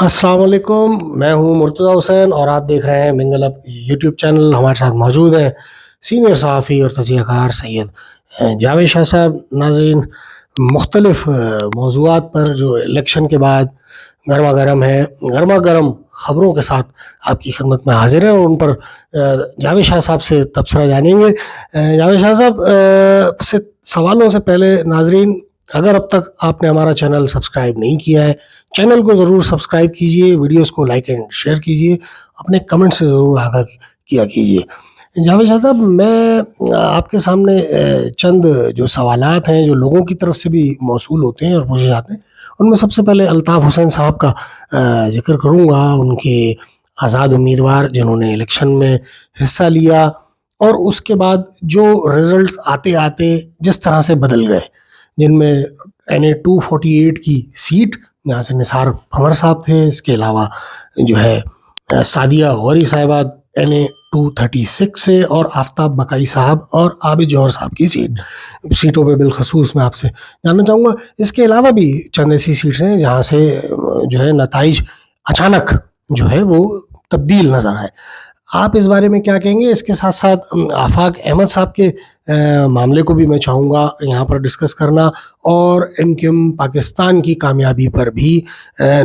السلام علیکم، میں ہوں مرتضی حسین اور آپ دیکھ رہے ہیں منگل اپ یوٹیوب چینل۔ ہمارے ساتھ موجود ہیں سینئر صحافی اور تجزیہ کار سید جاوید شاہ صاحب۔ ناظرین، مختلف موضوعات پر جو الیکشن کے بعد گرما گرم خبروں کے ساتھ آپ کی خدمت میں حاضر ہیں اور ان پر جاوید شاہ صاحب سے تبصرہ جانیں گے۔ جاوید شاہ صاحب سے سوالوں سے پہلے ناظرین، اگر اب تک آپ نے ہمارا چینل سبسکرائب نہیں کیا ہے، چینل کو ضرور سبسکرائب کیجئے، ویڈیوز کو لائک اینڈ شیئر کیجئے، اپنے کمنٹ سے ضرور آگاہ کیا کیجئے۔ جاوید شاہ صاحب، میں آپ کے سامنے چند جو سوالات ہیں جو لوگوں کی طرف سے بھی موصول ہوتے ہیں اور پوچھے جاتے ہیں، ان میں سب سے پہلے الطاف حسین صاحب کا ذکر کروں گا، ان کے آزاد امیدوار جنہوں نے الیکشن میں حصہ لیا اور اس کے بعد جو رزلٹس آتے آتے جس طرح سے بدل گئے، جن میں NA 248 کی سیٹ یہاں سے نثار بھنور صاحب تھے، اس کے علاوہ جو ہے سعدیہ غوری صاحبہ NA 236 سے، اور آفتاب بقائی صاحب اور عابد جوہر صاحب کی سیٹوں پہ بالخصوص میں آپ سے جاننا چاہوں گا۔ اس کے علاوہ بھی چند ایسی سیٹس ہیں جہاں سے جو ہے نتائج اچانک جو ہے وہ تبدیل نظر آئے، آپ اس بارے میں کیا کہیں گے؟ اس کے ساتھ ساتھ آفاق احمد صاحب کے معاملے کو بھی میں چاہوں گا یہاں پر ڈسکس کرنا، اور MQM پاکستان کی کامیابی پر بھی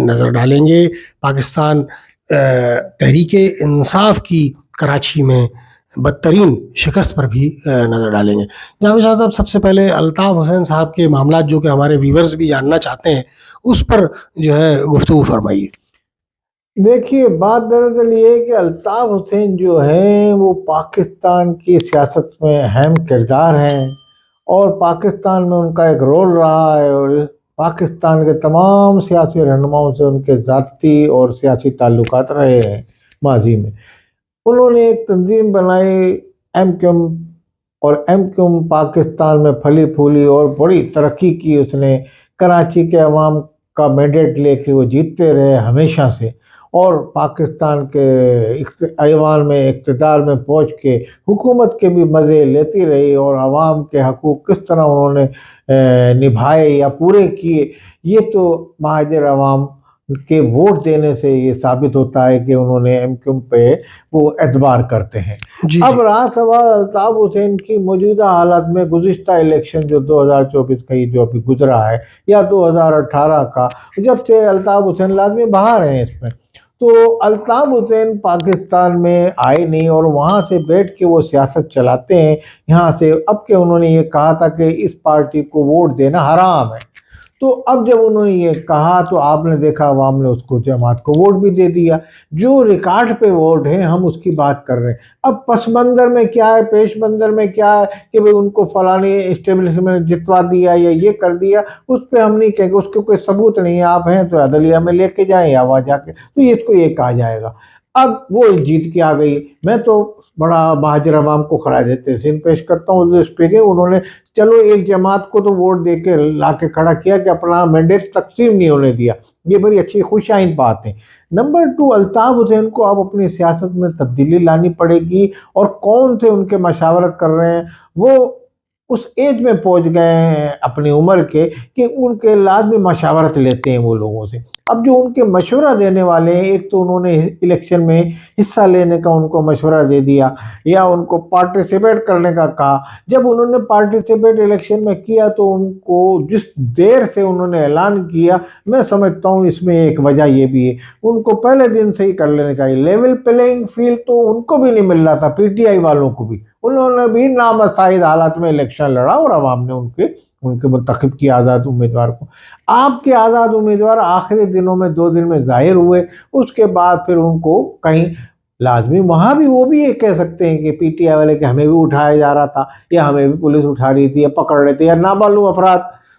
نظر ڈالیں گے، پاکستان تحریک انصاف کی کراچی میں بدترین شکست پر بھی نظر ڈالیں گے۔ جاوید شاہ صاحب، سب سے پہلے الطاف حسین صاحب کے معاملات جو کہ ہمارے ویورز بھی جاننا چاہتے ہیں، اس پر جو ہے گفتگو فرمائیے۔ دیکھیے، بات دراصل یہ ہے کہ الطاف حسین جو ہیں وہ پاکستان کی سیاست میں اہم کردار ہیں، اور پاکستان میں ان کا ایک رول رہا ہے، اور پاکستان کے تمام سیاسی رہنماؤں سے ان کے ذاتی اور سیاسی تعلقات رہے ہیں ماضی میں۔ انہوں نے ایک تنظیم بنائی MQM، اور MQM پاکستان میں پھلی پھولی اور بڑی ترقی کی۔ اس نے کراچی کے عوام کا مینڈیٹ لے کے وہ جیتتے رہے ہمیشہ سے، اور پاکستان کے ایوان میں اقتدار میں پہنچ کے حکومت کے بھی مزے لیتی رہی، اور عوام کے حقوق کس طرح انہوں نے نبھائے یا پورے کیے، یہ تو مہاجر عوام کے ووٹ دینے سے یہ ثابت ہوتا ہے کہ انہوں نے MQM پہ وہ اعتبار کرتے ہیں۔ اب رہا سوال الطاف حسین کی موجودہ حالت میں، گزشتہ الیکشن جو 2024 کا جو ابھی گزرا ہے، یا 2018 کا، جب سے الطاف حسین لازمی باہر ہیں اس میں، تو الطاف حسین پاکستان میں آئے نہیں، اور وہاں سے بیٹھ کے وہ سیاست چلاتے ہیں یہاں سے۔ اب کہ انہوں نے یہ کہا تھا کہ اس پارٹی کو ووٹ دینا حرام ہے، تو اب جب انہوں نے یہ کہا تو آپ نے دیکھا عوام نے اس کو، جماعت کو ووٹ بھی دے دیا۔ جو ریکارڈ پہ ووٹ ہیں ہم اس کی بات کر رہے ہیں۔ اب پس منظر میں کیا ہے، پیش منظر میں کیا ہے کہ بھئی ان کو فلانی اسٹیبلشمنٹ جتوا دیا یا یہ کر دیا، اس پہ ہم نہیں کہیں گے، اس کو کوئی ثبوت نہیں ہے۔ آپ ہیں تو عدلیہ میں لے کے جائیں یا وہاں جا کے، تو اس کو یہ کہا جائے گا۔ اب وہ جیت کے آ گئی۔ میں تو بڑا مہاجر عوام کو خراج تحسین پیش کرتا ہوں اس پہ کہ انہوں نے چلو ایک جماعت کو تو ووٹ دے کے لا کے کھڑا کیا کہ اپنا مینڈیٹ تقسیم نہیں ہونے دیا، یہ بڑی اچھی خوش آئند بات ہے۔ نمبر 2، الطاف حسین کو اب اپنی سیاست میں تبدیلی لانی پڑے گی، اور کون سے ان کے مشاورت کر رہے ہیں، وہ اس ایج میں پہنچ گئے ہیں اپنی عمر کے کہ ان کے لازمی مشاورت لیتے ہیں وہ لوگوں سے۔ اب جو ان کے مشورہ دینے والے ہیں، ایک تو انہوں نے الیکشن میں حصہ لینے کا ان کو مشورہ دے دیا، یا ان کو پارٹیسپیٹ کرنے کا کہا۔ جب انہوں نے پارٹیسپیٹ الیکشن میں کیا تو ان کو جس دیر سے انہوں نے اعلان کیا، میں سمجھتا ہوں اس میں ایک وجہ یہ بھی ہے، ان کو پہلے دن سے ہی کر لینا چاہیے۔ لیول پلینگ فیلڈ تو ان کو بھی نہیں مل رہا تھا، PTI والوں کو بھی، انہوں نے بھی نامساعد حالات میں الیکشن لڑا، اور عوام نے ان کے منتخب کیا آزاد امیدوار کو۔ آپ کے آزاد امیدوار آخری دنوں میں 2 دن میں ظاہر ہوئے، اس کے بعد پھر ان کو کہیں لازمی وہاں بھی وہ بھی یہ کہہ سکتے ہیں کہ PTI والے کہ ہمیں بھی اٹھایا جا رہا تھا، یا ہمیں بھی پولیس اٹھا رہی تھی یا پکڑ رہے تھے یا نامعلوم افراد،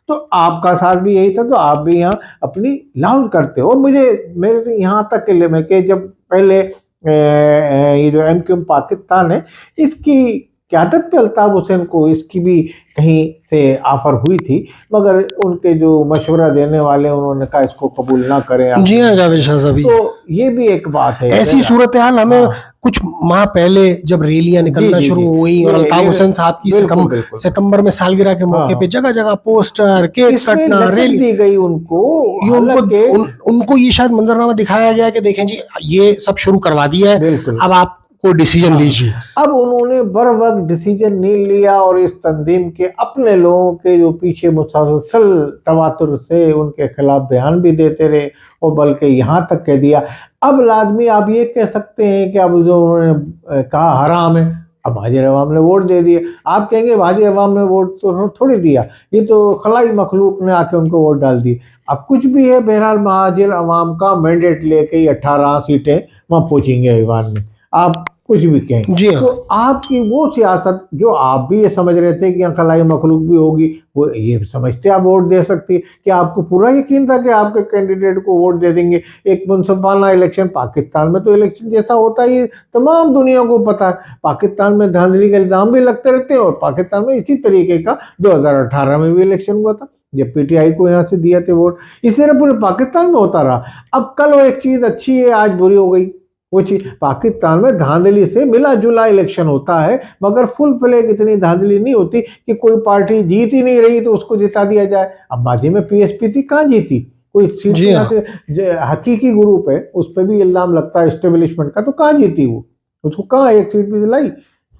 تو آپ کا ساتھ بھی یہی تھا، تو آپ بھی یہاں اپنی لاؤنج کرتے ہو۔ میرے یہاں تک کہ جب پہلے یہ جو MQM پاکستان ہے، اس کی قیادت پہ الطاف حسین کو اس کی بھی کہیں سے آفر ہوئی تھی، مگر ان کے جو مشورہ دینے والے انہوں نے کہا اس کو قبول نہ کریں۔ جی ہاں جاوید شاہ صاحب، تو یہ بھی ایک بات ہے۔ ایسی صورتحال ہمیں کچھ ماہ پہلے جب ریلیاں نکلنا شروع ہوئی اور الطاف حسین صاحب کی ستمبر میں سالگرہ کے موقع پہ جگہ جگہ پوسٹر، کیک کٹنا، ریلی دی گئی ان کو یہ شاید منظرنامہ دکھایا گیا کہ دیکھیں جی یہ سب شروع کروا دیا ہے، اب آپ کو ڈیسیجن لیجیے۔ اب انہوں نے بر وقت ڈیسیجن نہیں لیا اور اس تنظیم کے اپنے لوگوں کے جو پیچھے مسلسل تواتر سے ان کے خلاف بیان بھی دیتے رہے، اور بلکہ یہاں تک کہہ دیا اب لازمی آپ یہ کہہ سکتے ہیں کہ اب جو انہوں نے کہا حرام ہے، اب مہاجر عوام نے ووٹ دے دیا۔ آپ کہیں گے مہاجر عوام نے ووٹ تو تھوڑی دیا، یہ تو خلائی مخلوق نے آ کے ان کو ووٹ ڈال دی۔ اب کچھ بھی ہے، بہرحال مہاجر عوام کا مینڈیٹ لے کے 18 سیٹیں وہاں پہنچیں گے ایوان میں، آپ کچھ بھی کہیں۔ جی ہاں، تو آپ کی وہ سیاست جو آپ بھی یہ سمجھ رہے تھے کہ یہاں خلائی مخلوق بھی ہوگی، وہ یہ سمجھتے آپ ووٹ دے سکتی، کہ آپ کو پورا یقین تھا کہ آپ کے کینڈیڈیٹ کو ووٹ دے دیں گے۔ ایک منصفانہ الیکشن پاکستان میں تو الیکشن جیسا ہوتا ہی تمام دنیا کو پتا ہے، پاکستان میں دھاندلی کے الزام بھی لگتے رہتے ہیں، اور پاکستان میں اسی طریقے کا 2018 میں بھی الیکشن ہوا تھا جب پی ٹی آئی کو یہاں سے دیا تھے ووٹ، اس طرح پورے پاکستان میں ہوتا رہا۔ اب کل وہ ایک چیز اچھی ہے آج بری ہو گئی، وہ چیز پاکستان میں دھاندلی سے ملا جلا الیکشن ہوتا ہے، مگر فل فلیگ اتنی دھاندلی نہیں ہوتی کہ کوئی پارٹی جیت ہی نہیں رہی تو اس کو جتا دیا جائے۔ اب ماضی میں پی ایس پی تھی، کہاں جیتی کوئی سیٹ؟ یہاں سے حقیقی گروپ ہے، اس پہ بھی الزام لگتا ہے اسٹیبلشمنٹ کا، تو کہاں جیتی وہ؟ اس کو کہاں ایک سیٹ بھی دلائی؟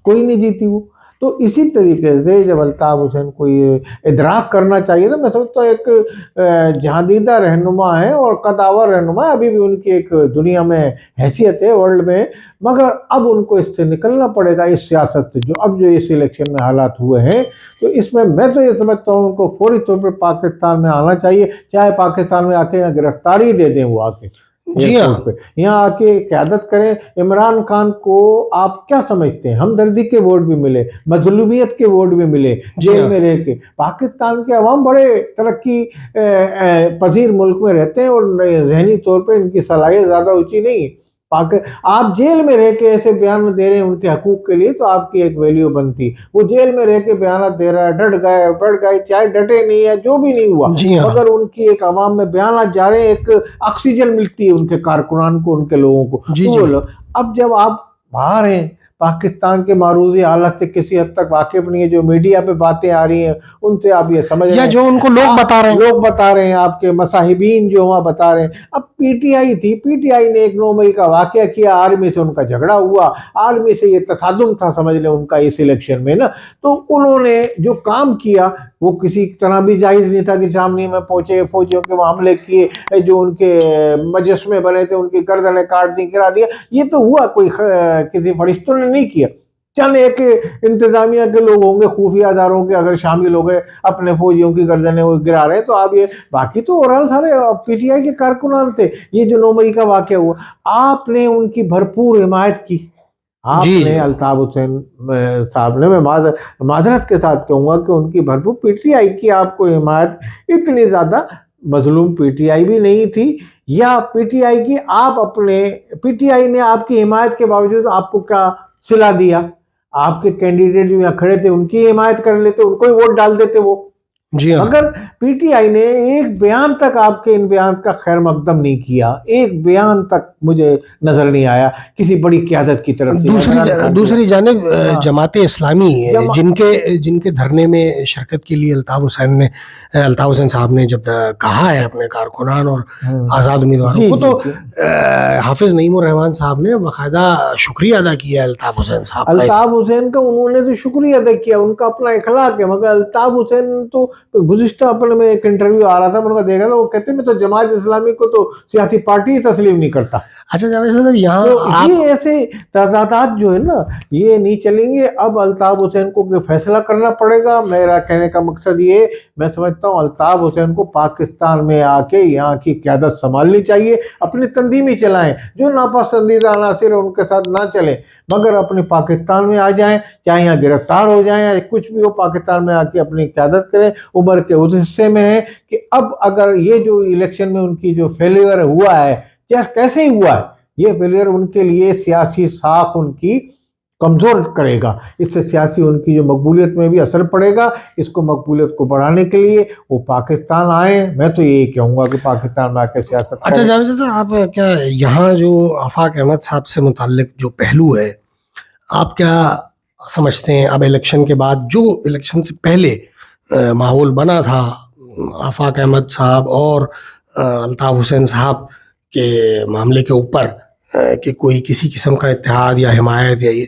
کوئی نہیں جیتی وہ۔ تو اسی طریقے سے جب الطاف حسین کو یہ ادراک کرنا چاہیے تھا، میں سمجھتا ہوں ایک جہاندیدہ رہنما ہے اور قداور رہنما ہے، ابھی بھی ان کی ایک دنیا میں حیثیت ہے ورلڈ میں، مگر اب ان کو اس سے نکلنا پڑے گا، اس سیاست سے جو اس الیکشن میں حالات ہوئے ہیں۔ تو اس میں میں تو یہ سمجھتا ہوں ان کو فوری طور پر پاکستان میں آنا چاہیے، چاہے پاکستان میں آ کے گرفتاری دے دیں وہ آ کے یہاں آ کے قیادت کریں۔ عمران خان کو آپ کیا سمجھتے ہیں؟ ہمدردی کے ووٹ بھی ملے، مظلومیت کے ووٹ بھی ملے جیل میں رہ کے۔ پاکستان کے عوام بڑے ترقی پذیر ملک میں رہتے ہیں اور ذہنی طور پہ ان کی صلاحیت زیادہ اونچی نہیں ہے۔ آپ جیل میں رہ کے ایسے بیان دے رہے ہیں ان کے حقوق کے لیے، تو آپ کی ایک ویلیو بنتی۔ وہ جیل میں رہ کے بیانات دے رہا ہے، ڈٹ گئے بڑھ گئے، چاہے ڈٹے نہیں ہے، جو بھی نہیں ہوا، مگر ان کی ایک عوام میں بیانات جا رہے ہیں، ایک آکسیجن ملتی ہے ان کے کارکنان کو، ان کے لوگوں کو۔ اب جب آپ باہر ہیں، پاکستان کے معروضی حالت سے کسی حد تک واقف نہیں ہے، جو میڈیا پہ باتیں آ رہی ہیں ان سے آپ یہ سمجھ رہے ہیں، جو ان کو لوگ بتا رہے ہیں، آپ کے مصاحبین جو وہاں بتا رہے ہیں۔ اب پی ٹی آئی تھی، پی ٹی آئی نے 1 9 مئی کا واقعہ کیا، آرمی سے ان کا جھگڑا ہوا، آرمی سے یہ تصادم تھا سمجھ لیں ان کا اس الیکشن میں نا، تو انہوں نے جو کام کیا وہ کسی طرح بھی جائز نہیں تھا کہ جامنی میں پہنچے، فوجیوں کے معاملے کیے، جو ان کے مجسمے بنے تھے ان کی گردنیں کاٹ دی، گرا دیا۔ یہ تو ہوا، کوئی کسی فرشتوں نے نہیں کیا، چند ایک انتظامیہ کے لوگ ہوں گے، خفیہ اداروں کے اگر شامل ہو گئے، اپنے فوجیوں کی گردنیں وہ گرا رہے ہیں، تو آپ یہ باقی تو اوورال سارے پی ٹی آئی کے کارکنان تھے۔ یہ جو 9 مئی کا واقعہ ہوا، آپ نے ان کی بھرپور حمایت کی، آپ نے الطاف حسین صاحب نے، میں معذرت کے ساتھ کہوں گا کہ ان کی بھرپور پی ٹی آئی کی آپ کو حمایت، اتنی زیادہ مظلوم پی ٹی آئی بھی نہیں تھی، یا پی ٹی آئی کی آپ اپنے پی ٹی آئی نے آپ کی حمایت کے باوجود آپ کو کیا صلہ دیا؟ آپ کے کینڈیڈیٹ جو یہاں کھڑے تھے ان کی حمایت کر لیتے، ان کو ہی ووٹ ڈال دیتے وہ۔ مگر پی ٹی آئی نے ایک بیان تک آپ کے ان بیان کا خیر مقدم نہیں کیا، ایک بیان تک مجھے نظر نہیں آیا کسی بڑی قیادت کی طرف سے۔ دوسری جانب جماعت اسلامی جن کے دھرنے میں شرکت کے لیے الطاف حسین صاحب نے جب کہا ہے اپنے کارکنان اور آزاد امیدواروں کو، تو حافظ نعیم الرحمن صاحب نے باقاعدہ شکریہ ادا کیا الطاف حسین صاحب کا۔ الطاف حسین کا انہوں نے تو شکریہ ادا کیا، ان کا اپنا اخلاق ہے، مگر الطاف حسین تو گزشتہ اپنے میں ایک انٹرویو آ رہا تھا، میں نے دیکھا تھا، وہ کہتے ہیں میں تو جماعت اسلامی کو تو سیاسی پارٹی ہی تسلیم نہیں کرتا۔ اچھا جاوید صاحب، یہاں یہ ایسے تضادات جو ہے نا یہ نہیں چلیں گے۔ اب الطاف حسین کو فیصلہ کرنا پڑے گا۔ میرا کہنے کا مقصد یہ، میں سمجھتا ہوں الطاف حسین کو پاکستان میں آ کے یہاں کی قیادت سنبھالنی چاہیے، اپنی تنظیمی چلائیں، جو ناپسندیدہ عناصر ان کے ساتھ نہ چلیں، مگر اپنے پاکستان میں آ جائیں، چاہے یہاں گرفتار ہو جائیں یا کچھ بھی ہو، پاکستان میں آ کے اپنی قیادت کریں۔ عمر کے اس حصے میں ہے کہ اب اگر یہ جو الیکشن میں ان کی جو فیلیئر ہوا ہے، کیسے ہی ہوا ہے یہ فیلیئر، ان کے لیے سیاسی ساکھ ان کی کمزور کرے گا. اس سے سیاسی ان کی جو مقبولیت میں بھی اثر پڑے گا. اس کو مقبولیت کو بڑھانے کے لیے وہ پاکستان آئیں. میں تو یہی کہوں گا کہ پاکستان میں آ کے سیاست اچھا کریں. جاوید صاحب، آپ کیا یہاں جو آفاق احمد صاحب سے متعلق جو پہلو ہے، آپ کیا سمجھتے ہیں اب الیکشن کے بعد جو الیکشن سے پہلے ماحول بنا تھا آفاق احمد صاحب اور الطاف حسین صاحب کے معاملے کے اوپر کہ کوئی کسی قسم کا اتحاد یا حمایت یا یہ،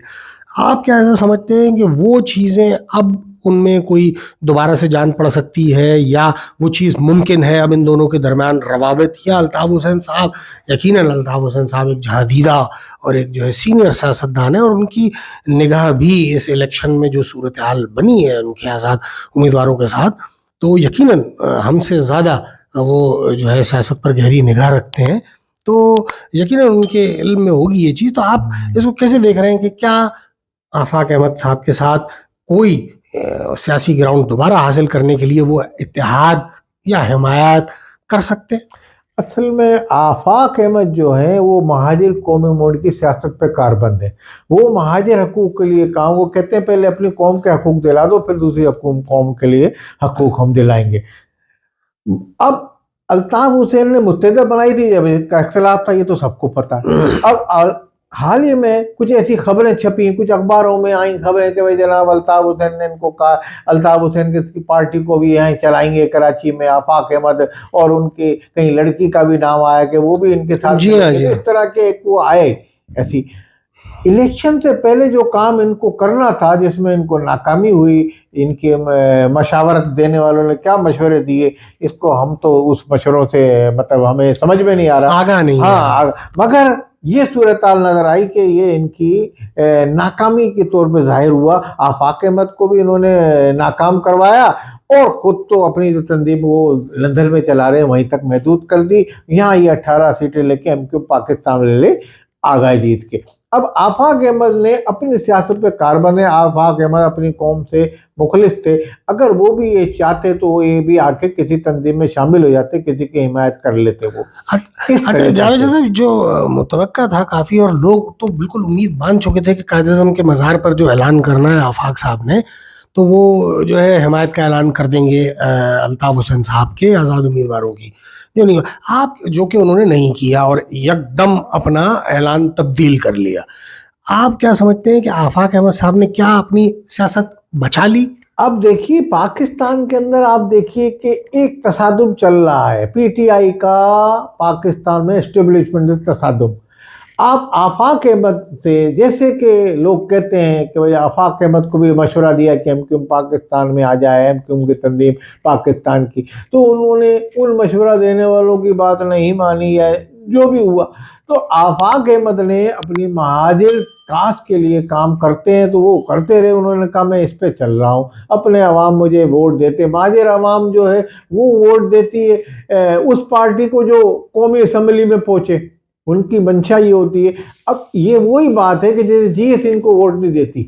آپ کیا ایسا سمجھتے ہیں کہ وہ چیزیں اب ان میں کوئی دوبارہ سے جان پڑ سکتی ہے، یا وہ چیز ممکن ہے اب ان دونوں کے درمیان روابط؟ یا الطاف حسین صاحب، یقیناً الطاف حسین صاحب ایک جہاندیدہ اور ایک جو ہے سینئر سیاستدان ہے، اور ان کی نگاہ بھی اس الیکشن میں جو صورتحال بنی ہے ان کے آزاد امیدواروں کے ساتھ، تو یقیناً ہم سے زیادہ وہ جو ہے سیاست پر گہری نگاہ رکھتے ہیں، تو یقیناً ان کے علم میں ہوگی یہ چیز. تو آپ اس کو کیسے دیکھ رہے ہیں کہ کیا آفاق احمد صاحب کے ساتھ کوئی سیاسی گراؤنڈ دوبارہ حاصل کرنے کے لیے وہ اتحاد یا حمایت کر سکتے ہیں؟ اصل میں آفاق احمد جو ہیں وہ مہاجر قومی موڈ کی سیاست پہ کاربند ہیں. وہ مہاجر حقوق کے لیے کام، وہ کہتے ہیں پہلے اپنی قوم کے حقوق دلا دو، پھر دوسری قوم کے لیے حقوق ہم دلائیں گے. اب الطاف حسین نے متحدہ بنائی تھی، جب کا اختلاف تھا یہ تو سب کو پتہ. اب حال ہی میں کچھ ایسی خبریں چھپی، کچھ اخباروں میں آئیں خبریں کہ بھائی جناب الطاف حسین نے ان کو کہا، الطاف حسین کی پارٹی کو بھی یہیں چلائیں گے کراچی میں. آفاق احمد اور ان کے کہیں لڑکی کا بھی نام آیا کہ وہ بھی ان کے ساتھ. اس طرح کے ایک وہ آئے. ایسی الیکشن سے پہلے جو کام ان کو کرنا تھا، جس میں ان کو ناکامی ہوئی، ان کے مشاورت دینے والوں نے کیا مشورے دیے، اس کو ہم تو اس مشوروں سے مطلب ہمیں سمجھ میں نہیں آ رہا، آگاہ نہیں. ہاں، مگر یہ صورتحال نظر آئی کہ یہ ان کی ناکامی کے طور پہ ظاہر ہوا. آفاق احمد کو بھی انہوں نے ناکام کروایا، اور خود تو اپنی جو تنظیم وہ لندن میں چلا رہے ہیں وہیں تک محدود کر دی. یہاں یہ 18 سیٹیں لے کے ہم کیوں پاکستان لے آ گئے جیت کے. اب آفاق احمد نے اپنی سیاست پہ کاربند ہے. آفاق احمد اپنی قوم سے مخلص تھے. اگر وہ بھی یہ چاہتے تو وہ یہ بھی آ کے کسی تنظیم میں شامل ہو جاتے، کسی کی حمایت کر لیتے. وہ جاوید صاحب جو متوقع تھا کافی، اور لوگ تو بالکل امید باندھ چکے تھے کہ قائد اعظم کے مزار پر جو اعلان کرنا ہے آفاق صاحب نے، تو وہ جو ہے حمایت کا اعلان کر دیں گے الطاف حسین صاحب کے آزاد امیدواروں کی. جو نہیں، آپ جو کہ انہوں نے نہیں کیا اور یکدم اپنا اعلان تبدیل کر لیا. آپ کیا سمجھتے ہیں کہ آفاق احمد صاحب نے کیا اپنی سیاست بچا لی؟ اب دیکھیے پاکستان کے اندر آپ دیکھیے کہ ایک تصادم چل رہا ہے، پی ٹی آئی کا پاکستان میں اسٹیبلشمنٹ تصادم. آپ آفاق احمد سے، جیسے کہ لوگ کہتے ہیں کہ بھئی آفاق احمد کو بھی مشورہ دیا کہ ہم کیوں پاکستان میں آ جائے، ہم کیوں کی تنظیم پاکستان کی، تو انہوں نے ان مشورہ دینے والوں کی بات نہیں مانی ہے، جو بھی ہوا. تو آفاق احمد نے اپنی مہاجر کاسٹ کے لیے کام کرتے ہیں تو وہ کرتے رہے. انہوں نے کہا میں اس پہ چل رہا ہوں، اپنے عوام مجھے ووٹ دیتے. مہاجر عوام جو ہے وہ ووٹ دیتی ہے اس پارٹی کو جو قومی اسمبلی میں پہنچے. ان کی منشا یہ ہوتی ہے. اب یہ وہی بات ہے کہ جیسے جی ایس ان کو ووٹ نہیں دیتی،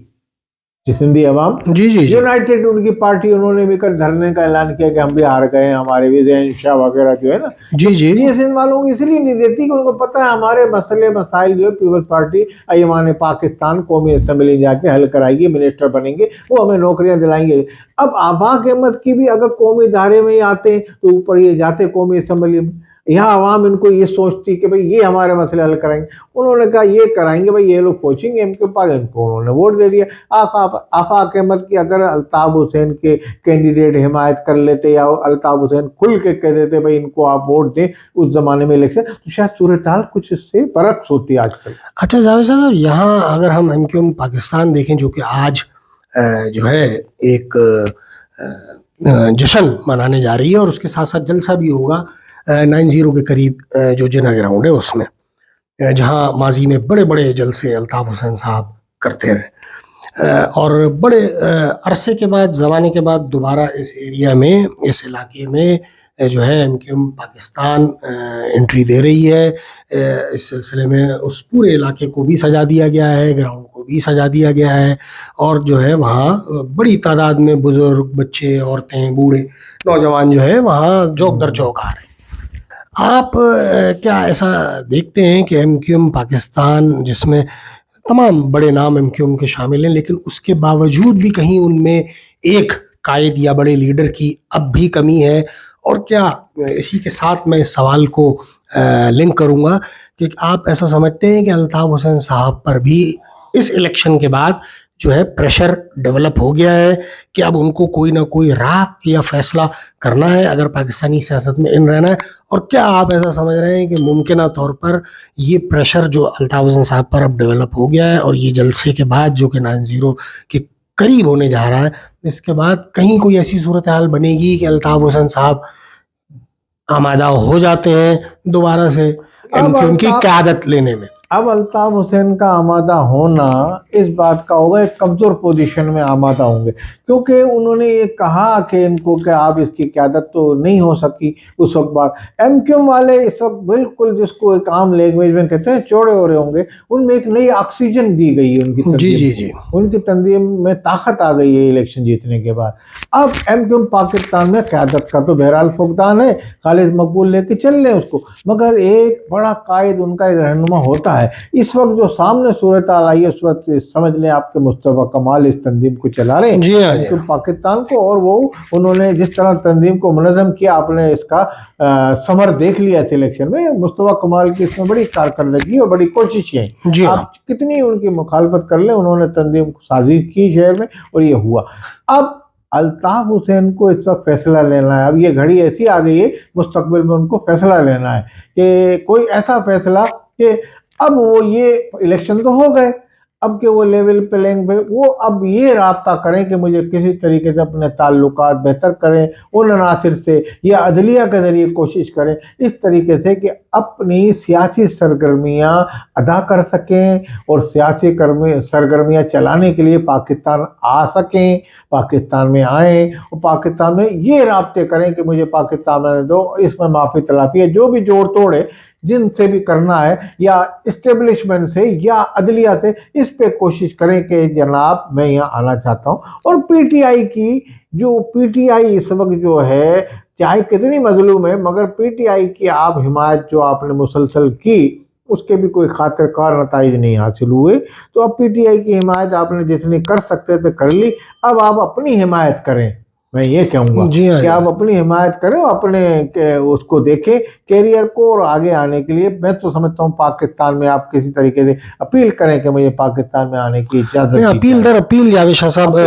سندھی عوام، یونائٹڈ ان کی پارٹی، انہوں نے بھی کل دھرنے کا اعلان کیا کہ ہم بھی ہار گئے ہیں، ہمارے بھی ذہن شاہ وغیرہ جو ہے نا، جی ایس ان والوں کو اس لیے نہیں دیتی کہ ان کو پتہ ہے ہمارے مسئلے مسائل جو ہے پیپلز پارٹی ایوان پاکستان قومی اسمبلی جا کے حل کرائے گی، منسٹر بنیں گے، وہ ہمیں نوکریاں دلائیں گے. اب آفاق احمد کی بھی اگر قومی ادارے میں ہی آتے ہیں تو اوپر یہ جاتے قومی اسمبلی میں، یہاں عوام ان کو یہ سوچتی کہ بھئی یہ ہمارے مسئلے حل کرائیں گے. انہوں نے کہا یہ کرائیں گے بھئی، یہ لوگ پہنچیں گے ان کے پاس، ان کو انہوں نے ووٹ دے دیا. آفاق احمد کی اگر الطاف حسین کے کینڈیڈیٹ حمایت کر لیتے یا الطاف حسین کھل کے کہہ دیتے بھئی ان کو آپ ووٹ دیں اس زمانے میں الیکشن، تو شاید صورتحال کچھ اس سے برعکس ہوتی آج کل. اچھا جاوید صاحب، یہاں اگر ہم کیوں پاکستان دیکھیں، جو کہ آج جو ہے ایک جشن منانے جا رہی ہے، اور اس کے ساتھ ساتھ جلسہ بھی ہوگا 90 کے قریب جو جنا گراؤنڈ ہے اس میں، جہاں ماضی میں بڑے بڑے جلسے الطاف حسین صاحب کرتے رہے، اور بڑے عرصے کے بعد، زمانے کے بعد دوبارہ اس ایریا میں، اس علاقے میں جو ہے MQM پاکستان انٹری دے رہی ہے. اس سلسلے میں اس پورے علاقے کو بھی سجا دیا گیا ہے، گراؤنڈ کو بھی سجا دیا گیا ہے، اور جو ہے وہاں بڑی تعداد میں بزرگ، بچے، عورتیں، بوڑھے، نوجوان جو ہے وہاں جوک در جوک آ رہے ہیں. آپ کیا ایسا دیکھتے ہیں کہ MQM پاکستان، جس میں تمام بڑے نام MQM کے شامل ہیں، لیکن اس کے باوجود بھی کہیں ان میں ایک قائد یا بڑے لیڈر کی اب بھی کمی ہے. اور کیا اسی کے ساتھ میں اس سوال کو لنک کروں گا کہ آپ ایسا سمجھتے ہیں کہ الطاف حسین صاحب پر بھی اس الیکشن کے بعد جو ہے پریشر ڈیولپ ہو گیا ہے کہ اب ان کو کوئی نہ کوئی راہ یا فیصلہ کرنا ہے اگر پاکستانی سیاست میں ان رہنا ہے؟ اور کیا آپ ایسا سمجھ رہے ہیں کہ ممکنہ طور پر یہ پریشر جو الطاف حسین صاحب پر اب ڈیولپ ہو گیا ہے اور یہ جلسے کے بعد جو کہ 9-0 کے قریب ہونے جا رہا ہے، اس کے بعد کہیں کوئی ایسی صورتحال بنے گی کہ الطاف حسین صاحب آمادہ ہو جاتے ہیں دوبارہ سے MQM کی قیادت لینے میں؟ اب الطاف حسین کا آمادہ ہونا اس بات کا ہوگا ایک کمزور پوزیشن میں آمادہ ہوں گے، کیونکہ انہوں نے یہ کہا کہ ان کو کہ آپ اس کی قیادت تو نہیں ہو سکی اس وقت بعد. MQM والے اس وقت بالکل جس کو ایک عام لینگویج میں کہتے ہیں چوڑے ہو رہے ہوں گے. ان میں ایک نئی آکسیجن دی گئی ہے ان کی تنظیم، ان کی تنظیم میں طاقت آ گئی ہے الیکشن جیتنے کے بعد. اب MQM پاکستان میں قیادت کا تو بہرحال فقدان ہے، خالد مقبول لے کے چل لیں اس کو، مگر ایک بڑا قائد ان کا ایک رہنما ہوتا ہے. اس وقت جو سامنے صورتحال آئی ہے اس وقت سمجھ لیں آپ کے مصطفیٰ کمال اس تنظیم کو چلا رہے ہیں پاکستان کو، اور وہ انہوں نے جس طرح تنظیم کو منظم کیا، آپ نے اس کا ثمر دیکھ لیا تھا الیکشن میں. مصطفیٰ کمال کی اس میں بڑی کارکردگی اور بڑی کوششیں ہیں. آپ کتنی ان کی مخالفت کر لیں، انہوں نے تنظیم کو سازی کی شہر میں اور یہ ہوا. اب الطاف حسین کو اس وقت فیصلہ لینا ہے. اب یہ گھڑی ایسی آ گئی ہے مستقبل میں ان کو فیصلہ لینا ہے کہ کوئی ایسا فیصلہ کہ اب وہ یہ الیکشن تو ہو گئے، اب کہ وہ لیول پلینگ پہ وہ اب یہ رابطہ کریں کہ مجھے کسی طریقے سے اپنے تعلقات بہتر کریں ان عناصر سے، یا عدلیہ کے ذریعے کوشش کریں اس طریقے سے کہ اپنی سیاسی سرگرمیاں ادا کر سکیں اور سیاسی سرگرمیاں چلانے کے لیے پاکستان آ سکیں، پاکستان میں آئیں اور پاکستان میں یہ رابطے کریں کہ مجھے پاکستان میں دو، اس میں معافی تلافی ہے، جو بھی جوڑ توڑ ہے جن سے بھی کرنا ہے یا اسٹیبلشمنٹ سے یا عدلیہ سے، اس پہ کوشش کریں کہ جناب میں یہاں آنا چاہتا ہوں. اور پی ٹی آئی اس وقت جو ہے چاہے کتنی مظلوم ہے، مگر پی ٹی آئی کی آپ حمایت جو آپ نے مسلسل کی اس کے بھی کوئی خاطر کار نتائج نہیں حاصل ہوئے. تو اب پی ٹی آئی کی حمایت آپ نے جتنی کر سکتے تھے کر لی، اب آپ اپنی حمایت کریں. میں یہ کہوں گا کہ آپ اپنی حمایت کریں، اپنے اس کو دیکھیں کیریئر کو، اور آگے آنے کے لیے میں تو سمجھتا ہوں پاکستان میں آپ کسی طریقے سے اپیل کریں کہ مجھے پاکستان میں آنے کی اجازت. اپیل جاوید شاہ صاحب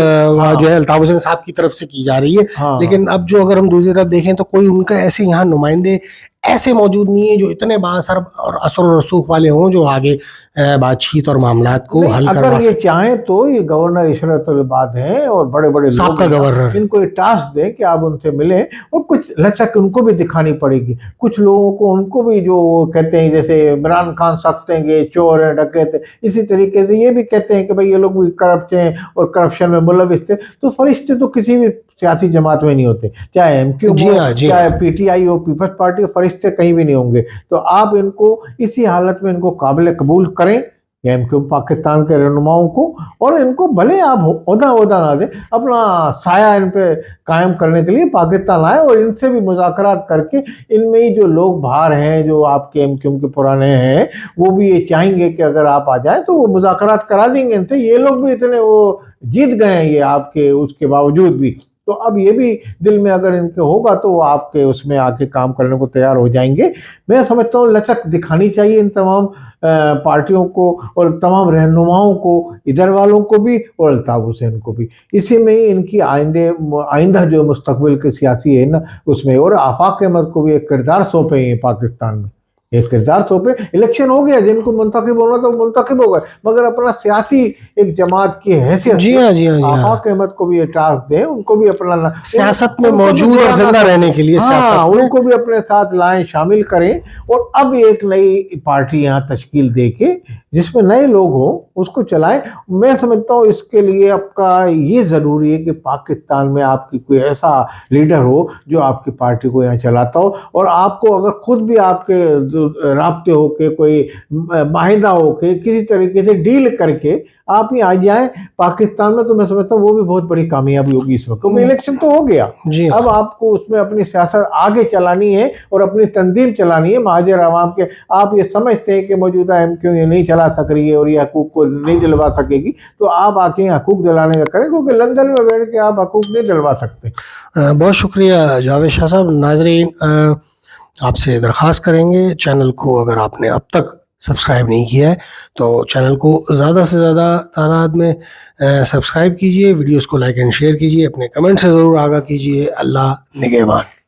جو ہے الطاف حسین صاحب کی طرف سے کی جا رہی ہے، لیکن اب جو اگر ہم دوسری طرف دیکھیں تو کوئی ان کا ایسے یہاں نمائندے ایسے موجود نہیں ہیں جو اتنے بااثر اور اثر و رسوخ والے ہوں جو آگے بات چیت اور معاملات کو حل کروا سکیں. اگر یہ چاہیں تو یہ گورنر عشرت العباد ہیں اور بڑے بڑے سابقہ گورنر، ان کو یہ ٹاسک دیں کہ آپ ان سے ملیں، اور کچھ لچک ان کو بھی دکھانی پڑے گی. کچھ لوگوں کو ان کو بھی جو کہتے ہیں جیسے عمران خان سخت ہیں کہ چور ہیں ڈکیت ہیں، اسی طریقے سے یہ بھی کہتے ہیں کہ بھئی یہ لوگ بھی کرپٹ ہیں اور کرپشن میں ملوث تھے. تو فرشتے تو کسی بھی سیاسی جماعت میں نہیں ہوتے، چاہے MQM ہو چاہے PTI ہو، پیپلز پارٹی ہو، فرشتے کہیں بھی نہیں ہوں گے. تو آپ ان کو اسی حالت میں ان کو قابل قبول کریں MQM پاکستان کے رہنماؤں کو، اور ان کو بھلے آپ عہدہ نہ دیں، اپنا سایہ ان پہ قائم کرنے کے لیے پاکستان آئے اور ان سے بھی مذاکرات کر کے ان میں ہی جو لوگ باہر ہیں جو آپ کے MQM کے پرانے ہیں وہ بھی یہ چاہیں گے کہ اگر آپ آ جائیں تو وہ مذاکرات کرا دیں گے ان سے. یہ لوگ بھی اتنے وہ جیت گئے ہیں یہ آپ کے اس کے باوجود بھی، تو اب یہ بھی دل میں اگر ان کے ہوگا تو وہ آپ کے اس میں آ کے کام کرنے کو تیار ہو جائیں گے. میں سمجھتا ہوں لچک دکھانی چاہیے ان تمام پارٹیوں کو اور تمام رہنماؤں کو، ادھر والوں کو بھی اور الطاف حسین کو بھی. اسی میں ہی ان کی آئندہ جو مستقبل کے سیاسی ہے نا اس میں، اور آفاق احمد کو بھی ایک کردار سونپے ہیں پاکستان میں، ایک کردار سونپے. الیکشن ہو گیا، جن کو منتخب ہونا تھا وہ منتخب ہو گئے، مگر اپنا سیاسی ایک جماعت کی حیثیت سے آفاق احمد کو بھی یہ ٹاسک دیں، ان کو بھی اپنا سیاست میں موجود اور زندہ رہنے کے لیے ان کو بھی اپنے ساتھ لائیں، شامل کریں. اور اب ایک نئی پارٹی یہاں تشکیل دے کے جس میں نئے لوگ ہوں اس کو چلائیں. میں سمجھتا ہوں اس کے لیے آپ کا یہ ضروری ہے کہ پاکستان میں آپ کی کوئی ایسا لیڈر ہو جو آپ کی پارٹی کو یہاں چلاتا ہو، اور آپ کو اگر خود بھی آپ کے رابطے ہو کے کوئی معاہدہ ہو کے کسی طریقے سے ڈیل کر کے آپ ہی آ جائیں پاکستان میں، تو میں سمجھتا ہوں وہ بھی بہت بڑی کامیابی ہوگی اس وقت، کیونکہ الیکشن تو ہو گیا، جی اب آپ کو اس میں اپنی سیاست آگے چلانی ہے اور اپنی تنظیم چلانی ہے مہاجر عوام کے۔ آپ یہ سمجھتے ہیں کہ موجودہ ایم کیو یہ نہیں چلا سک رہی ہے اور یہ حقوق کو نہیں دلوا سکے گی، تو آپ آ کے حقوق دلانے کا کریں، کیونکہ لندن میں بیٹھ کے آپ حقوق نہیں دلوا سکتے۔ بہت شکریہ جاوید شاہ صاحب۔ ناظرین آپ سے درخواست کریں گے چینل کو اگر آپ نے اب تک سبسکرائب نہیں کیا ہے تو چینل کو زیادہ سے زیادہ تعداد میں سبسکرائب کیجئے، ویڈیوز کو لائک اینڈ شیئر کیجئے، اپنے کمنٹ سے ضرور آگاہ کیجئے۔ اللہ نگہبان۔